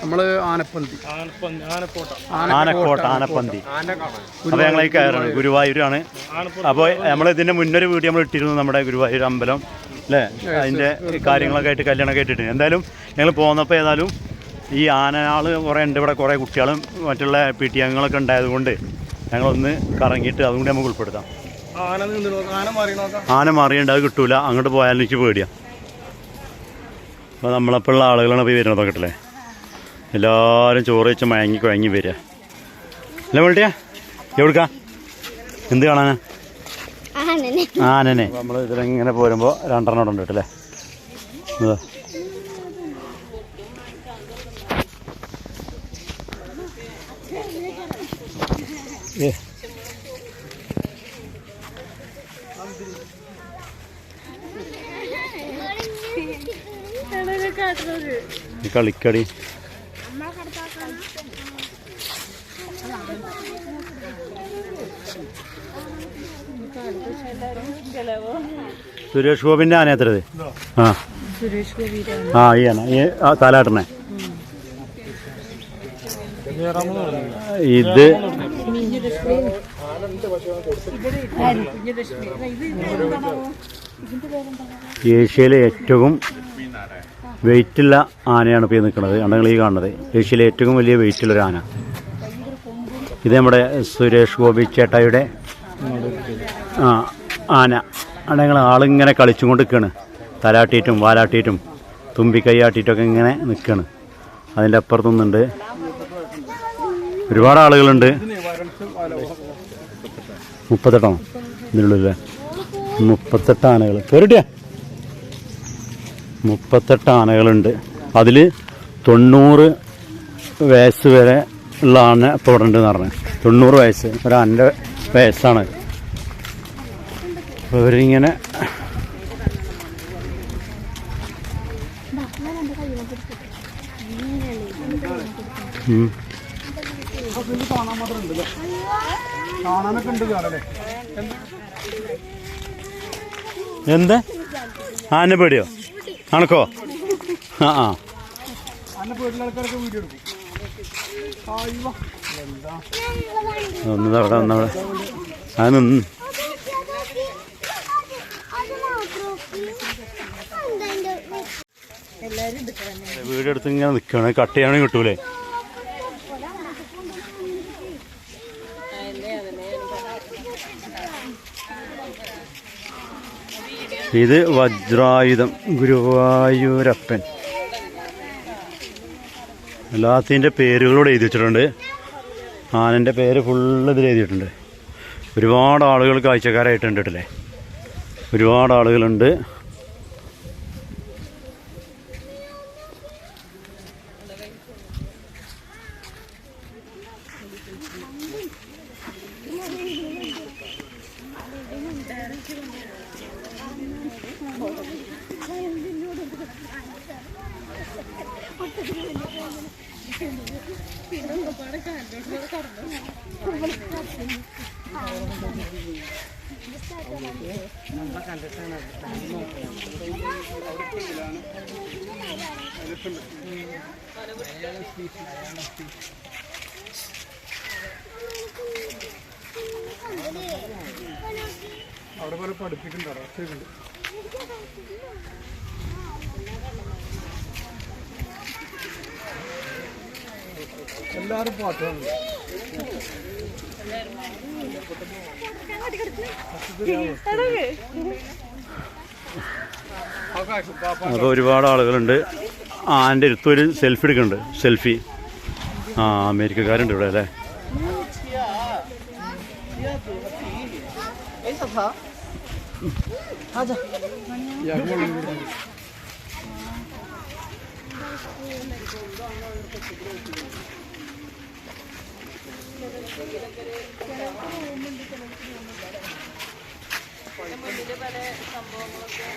നമ്മള് ആനപ്പന്തി ആനപ്പന്തി അപ്പോൾ ഞങ്ങൾ ഈ കയറാണ് ഗുരുവായൂരാണ്. അപ്പോൾ നമ്മൾ ഇതിൻ്റെ മുന്നൊരു വീഡിയോ നമ്മൾ ഇട്ടിരുന്നു നമ്മുടെ ഗുരുവായൂർ അമ്പലം അല്ലേ, അതിൻ്റെ കാര്യങ്ങളൊക്കെ ആയിട്ട് കല്യാണമൊക്കെ ഇട്ടിട്ട്. എന്തായാലും ഞങ്ങൾ പോന്നപ്പോൾ ഏതായാലും ഈ ആനയാൾ കുറേ ഉണ്ട് ഇവിടെ, കുറേ കുട്ടികളും മറ്റുള്ള PT അംഗങ്ങളൊക്കെ ഉണ്ടായതുകൊണ്ട് ഞങ്ങളൊന്ന് കറങ്ങിയിട്ട് അതും കൂടി നമുക്ക് ഉൾപ്പെടുത്താം. ആന മാറിയുണ്ട്, അത് കിട്ടൂല, അങ്ങോട്ട് പോയാലും എനിക്ക് പേടിയാണ്. അപ്പോൾ നമ്മളപ്പോഴുള്ള ആളുകളാണ് പോയി വരുന്നത് നോക്കട്ടല്ലേ. എല്ലാവരും ചോറ് വെച്ച് കുഴങ്ങി വരിക അല്ലേ വേണ്ടിയാ. എവിടുക്കാ എന്ത് കാണാനാ? ആനനെ. നമ്മൾ ഇതിലിങ്ങനെ പോരുമ്പോൾ രണ്ടെണ്ണം ഉണ്ട് കേട്ടല്ലേ. കളിക്കടി സുരേഷ് ഗോപിന്റെ ആന എത്രത്? ഈ ആന ഈ താലാട്ടനെ. ഇത് ഏഷ്യയിലെ ഏറ്റവും വെയിറ്റുള്ള ആനയാണ് ഇപ്പോൾ നിൽക്കുന്നത്. കണ്ടെങ്കിൽ ഈ കാണുന്നത് ഏഷ്യയിലെ ഏറ്റവും വലിയ വെയിറ്റുള്ളൊരു ആന. ഇത് നമ്മുടെ സുരേഷ് ഗോപി ചേട്ടായിയുടെ ആന. അണെങ്കിൽ ആളിങ്ങനെ കളിച്ചും കൊണ്ട് നിൽക്കുകയാണ്, തലാട്ടിയിട്ടും വാലാട്ടിയിട്ടും തുമ്പിക്കൈയാട്ടിയിട്ടൊക്കെ ഇങ്ങനെ നിൽക്കുകയാണ്. അതിൻ്റെ അപ്പുറത്തൊന്നുണ്ട് ഒരുപാട് ആളുകളുണ്ട്. 38 ഇതിനുള്ളില്ലേ? 38 ആനകൾ കയറിട്ടിയാ. 38 ആനകളുണ്ട്. അതിൽ 90 വയസ്സ് വരെ ഉള്ള ആന ഇപ്പോൾ ഇവിടെ ഉണ്ടെന്ന് പറഞ്ഞത്. 90 വയസ്സ്, ഒരു ആനൻ്റെ വയസ്സാണ്. അപ്പോൾ ഇവരിങ്ങനെ എന്ത് ആന പേടിയോ ആണക്കോ? ഒന്നവിടെ ഒന്നവിടെ അത് നിന്ന് വീടെടുത്ത് ഇങ്ങനെ നിൽക്കുകയാണ്. കട്ട് ചെയ്യാനും കിട്ടൂലേ? ഇത് വജ്രായുധം ഗുരുവായൂരപ്പൻ. എല്ലാത്തിൻ്റെ പേരുകളോട് എഴുതി വെച്ചിട്ടുണ്ട്. ആനൻ്റെ പേര് ഫുള്ള് ഇതിൽ എഴുതിയിട്ടുണ്ട്. ഒരുപാട് ആളുകൾ കാഴ്ചക്കാരായിട്ടുണ്ട് കേട്ടില്ലേ, ഒരുപാട് ആളുകളുണ്ട്. അവിടെ പോലെ പഠിപ്പിക്കണ്ടോ? എല്ലാവരും പാട്ടാണ്. അപ്പോൾ ഒരുപാട് ആളുകളുണ്ട്. ആൻ്റെ അടുത്തൊരു സെൽഫി എടുക്കുന്നുണ്ട്. സെൽഫി അമേരിക്കക്കാരുണ്ട് ഇവിടെ അല്ലേ. പല സംഭവങ്ങളൊക്കെ